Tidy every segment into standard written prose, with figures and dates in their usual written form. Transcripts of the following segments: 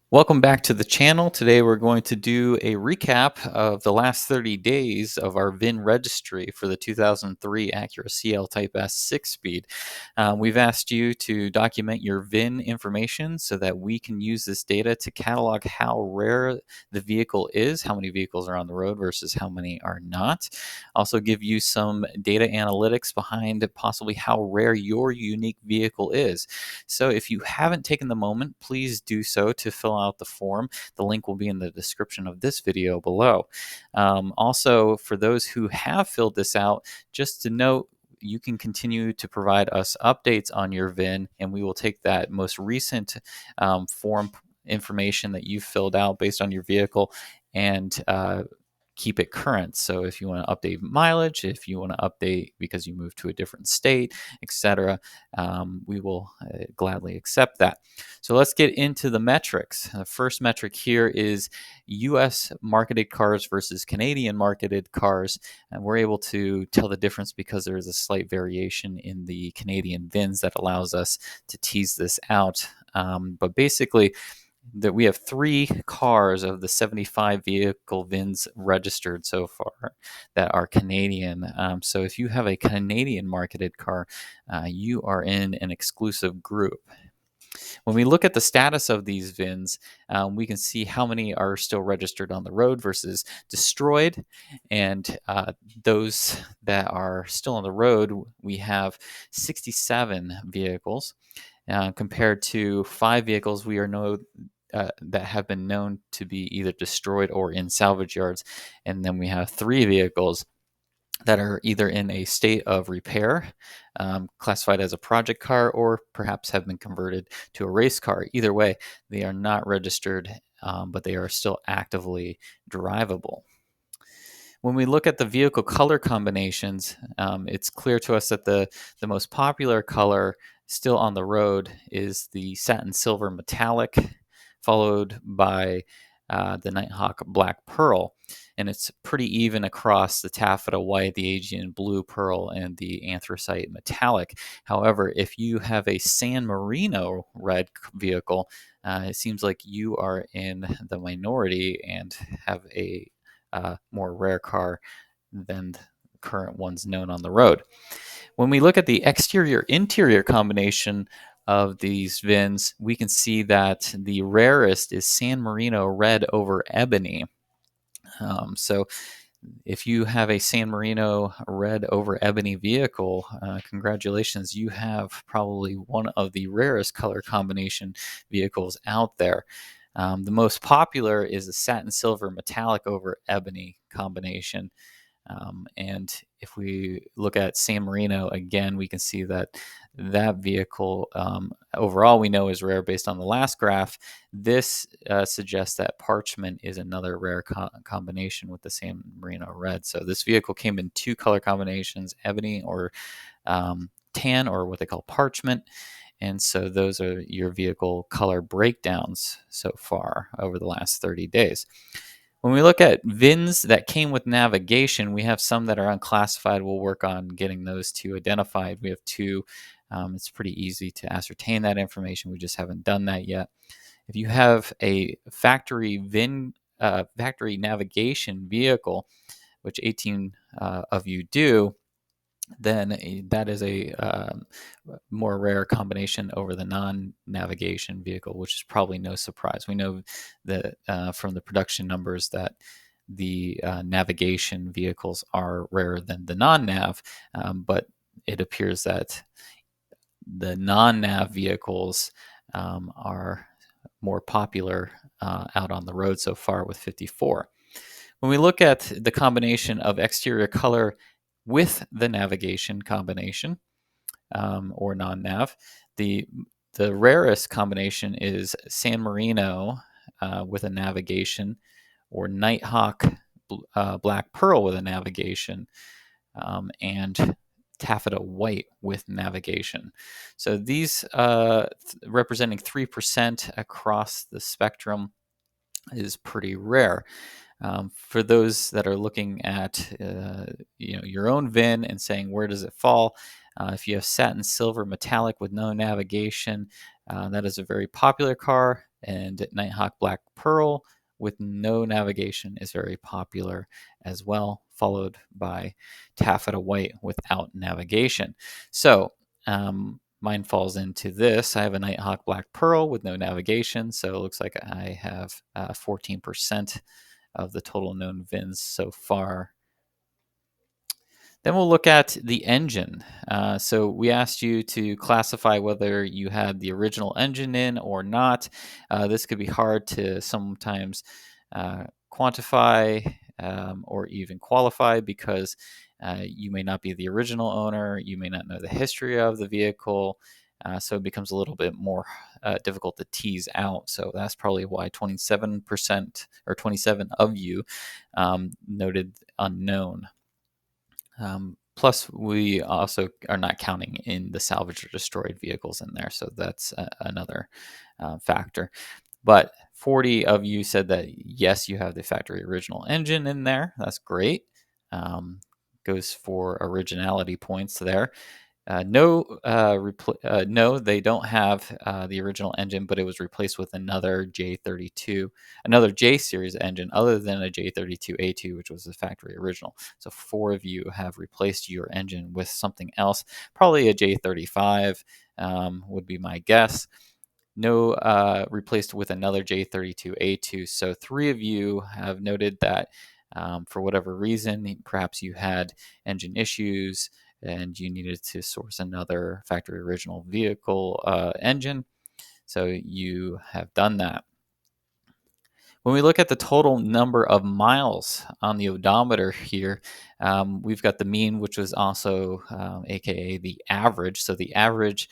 Welcome back to the channel. Today we're going to do a recap of the last 30 days of our VIN registry for the 2003 Acura CL Type S 6-speed. We've asked you to document your VIN information so that we can use this data to catalog how rare the vehicle is, how many vehicles are on the road versus how many are not. Also give you some data analytics behind possibly how rare your unique vehicle is. So if you haven't taken the moment, please do so to fill out the form. The link will be in the description of this video below. Also, for those who have filled this out, just to note, you can continue to provide us updates on your VIN, and we will take that most recent form information that you've filled out based on your vehicle and keep it current. So if you want to update mileage, if you want to update because you moved to a different state, etc., we will gladly accept that. So let's get into the metrics. The first metric here is US marketed cars versus Canadian marketed cars. And we're able to tell the difference because there is a slight variation in the Canadian VINs that allows us to tease this out. But basically, that we have 3 cars of the 75 vehicle VINs registered so far that are Canadian. So if you have a Canadian marketed car, you are in an exclusive group. When we look at the status of these VINs, we can see how many are still registered on the road versus destroyed. And those that are still on the road, we have 67 vehicles. Compared to 5 vehicles that have been known to be either destroyed or in salvage yards. And then we have 3 vehicles that are either in a state of repair, classified as a project car, or perhaps have been converted to a race car. Either way, they are not registered, but they are still actively drivable. When we look at the vehicle color combinations, it's clear to us that the most popular color still on the road is the satin silver metallic, followed by the Nighthawk black pearl. And it's pretty even across the taffeta white, the Asian blue pearl, and the anthracite metallic. However, if you have a San Marino red vehicle, it seems like you are in the minority and have a more rare car than the current ones known on the road. When we look at the exterior interior combination of these VINs, we can see that the rarest is San Marino red over ebony. So if you have a San Marino red over ebony vehicle, congratulations, you have probably one of the rarest color combination vehicles out there. The most popular is the satin silver metallic over ebony combination. And if we look at San Marino again, we can see that that vehicle overall we know is rare based on the last graph. This suggests that parchment is another rare combination with the San Marino red. So this vehicle came in 2 color combinations: ebony or tan, or what they call parchment. And so those are your vehicle color breakdowns so far over the last 30 days. When we look at VINs that came with navigation, we have some that are unclassified. We'll work on getting those 2 identified. We have 2. It's pretty easy to ascertain that information. We just haven't done that yet. If you have a factory VIN, factory navigation vehicle, which 18 of you do, then that is a more rare combination over the non-navigation vehicle, which is probably no surprise. We know that from the production numbers that the navigation vehicles are rarer than the non-nav, but it appears that the non-nav vehicles are more popular out on the road so far with 54. When we look at the combination of exterior color with the navigation combination, or non-nav, the rarest combination is San Marino with a navigation, or Nighthawk black pearl with a navigation, and taffeta white with navigation. So these representing 3% across the spectrum is pretty rare. For those that are looking at your own VIN and saying where does it fall, if you have satin silver metallic with no navigation, that is a very popular car. And Nighthawk Black Pearl with no navigation is very popular as well, followed by Taffeta White without navigation. So mine falls into this. I have a Nighthawk Black Pearl with no navigation, so it looks like I have 14% of the total known VINs so far. Then we'll look at the engine. So we asked you to classify whether you had the original engine in or not. This could be hard to sometimes quantify or even qualify because you may not be the original owner, you may not know the history of the vehicle, so it becomes a little bit more difficult to tease out. So that's probably why 27% or 27 of you noted unknown. Plus, we also are not counting in the salvaged or destroyed vehicles in there, so that's another factor. But 40 of you said that yes, you have the factory original engine in there. That's great. Goes for originality points there. No, they don't have the original engine, but it was replaced with another J32, another J series engine other than a J32A2, which was the factory original. So 4 of you have replaced your engine with something else, probably a J35 would be my guess. No, replaced with another J32A2. So 3 of you have noted that for whatever reason, perhaps you had engine issues and you needed to source another factory original vehicle engine. So you have done that. When we look at the total number of miles on the odometer here, we've got the mean, which was also AKA the average. So the average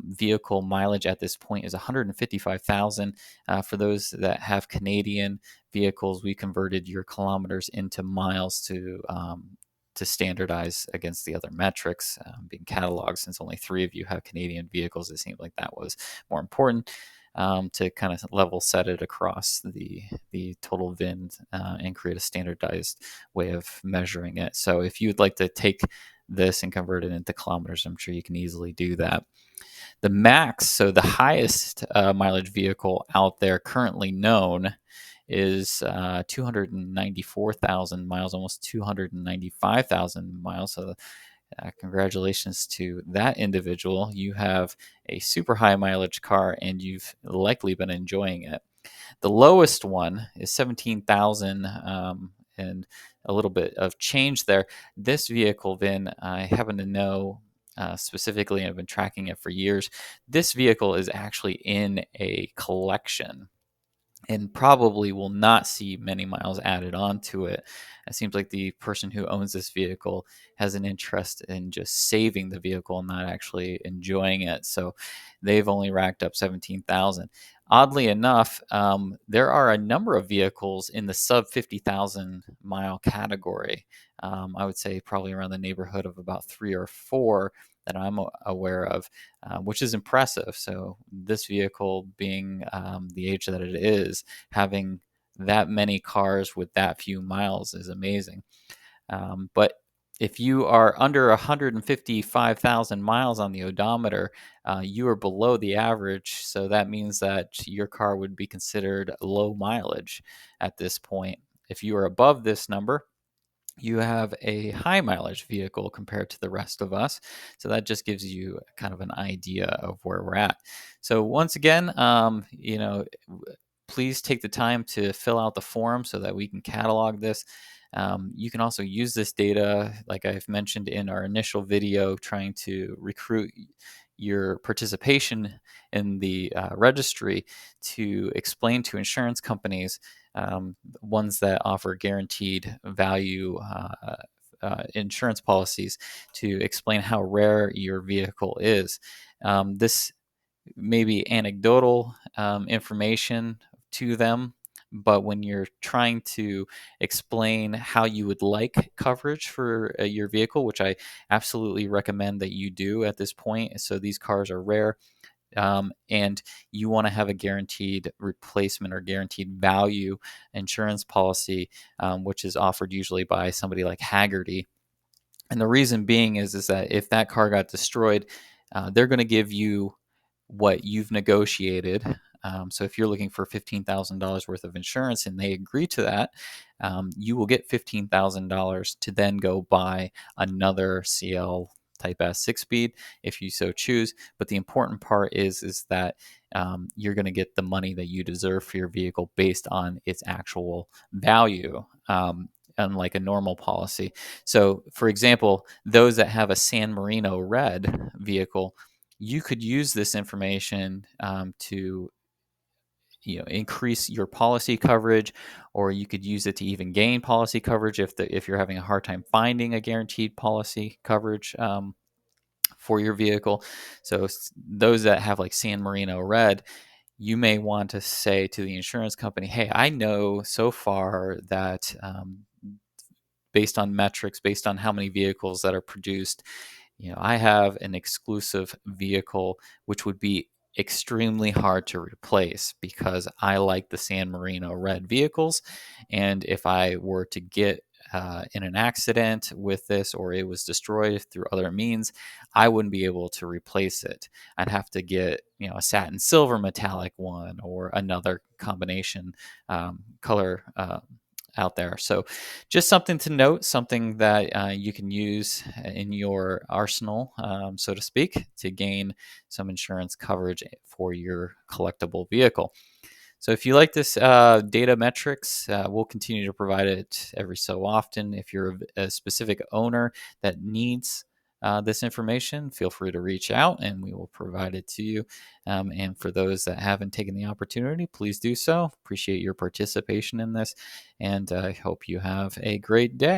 vehicle mileage at this point is 155,000. For those that have Canadian vehicles, we converted your kilometers into miles to standardize against the other metrics being cataloged. Since only 3 of you have Canadian vehicles, it seemed like that was more important to kind of level set it across the total VIN and create a standardized way of measuring it. So if you'd like to take this and convert it into kilometers, I'm sure you can easily do that. The max, so the highest mileage vehicle out there currently known is 294,000 miles, almost 295,000 miles. So congratulations to that individual. You have a super high mileage car and you've likely been enjoying it. The lowest one is 17,000 and a little bit of change there. This vehicle, Vin, I happen to know specifically, and I've been tracking it for years. This vehicle is actually in a collection and probably will not see many miles added onto it. It seems like the person who owns this vehicle has an interest in just saving the vehicle and not actually enjoying it. So they've only racked up 17,000. Oddly enough, there are a number of vehicles in the sub 50,000 mile category. I would say probably around the neighborhood of about 3 or 4 that I'm aware of, which is impressive. So this vehicle being the age that it is, having that many cars with that few miles is amazing. But if you are under 155,000 miles on the odometer, you are below the average. So that means that your car would be considered low mileage at this point. If you are above this number, you have a high mileage vehicle compared to the rest of us. So that just gives you kind of an idea of where we're at. So once again, please take the time to fill out the form so that we can catalog this. You can also use this data, like I've mentioned in our initial video, trying to recruit your participation in the registry to explain to insurance companies, ones that offer guaranteed value insurance policies, to explain how rare your vehicle is. This may be anecdotal information to them, but when you're trying to explain how you would like coverage for your vehicle, which I absolutely recommend that you do at this point, so these cars are rare, and you want to have a guaranteed replacement or guaranteed value insurance policy, which is offered usually by somebody like Haggerty. And the reason being is that if that car got destroyed, they're going to give you what you've negotiated So if you're looking for $15,000 worth of insurance and they agree to that, you will get $15,000 to then go buy another CL Type S 6-speed if you so choose. But the important part is that you're going to get the money that you deserve for your vehicle based on its actual value. Unlike a normal policy. So, for example, those that have a San Marino red vehicle, you could use this information to increase your policy coverage, or you could use it to even gain policy coverage if you're having a hard time finding a guaranteed policy coverage for your vehicle. So those that have like San Marino red, you may want to say to the insurance company, hey, I know so far that based on metrics, based on how many vehicles that are produced, I have an exclusive vehicle which would be extremely hard to replace because I like the San Marino red vehicles. And if I were to get in an accident with this, or it was destroyed through other means, I wouldn't be able to replace it. I'd have to get, a satin silver metallic one or another combination color out there. So just something to note, something that you can use in your arsenal, so to speak, to gain some insurance coverage for your collectible vehicle. So if you like this data metrics, we'll continue to provide it every so often. If you're a specific owner that needs this information, feel free to reach out and we will provide it to you. And for those that haven't taken the opportunity, please do so. Appreciate your participation in this, and I hope you have a great day.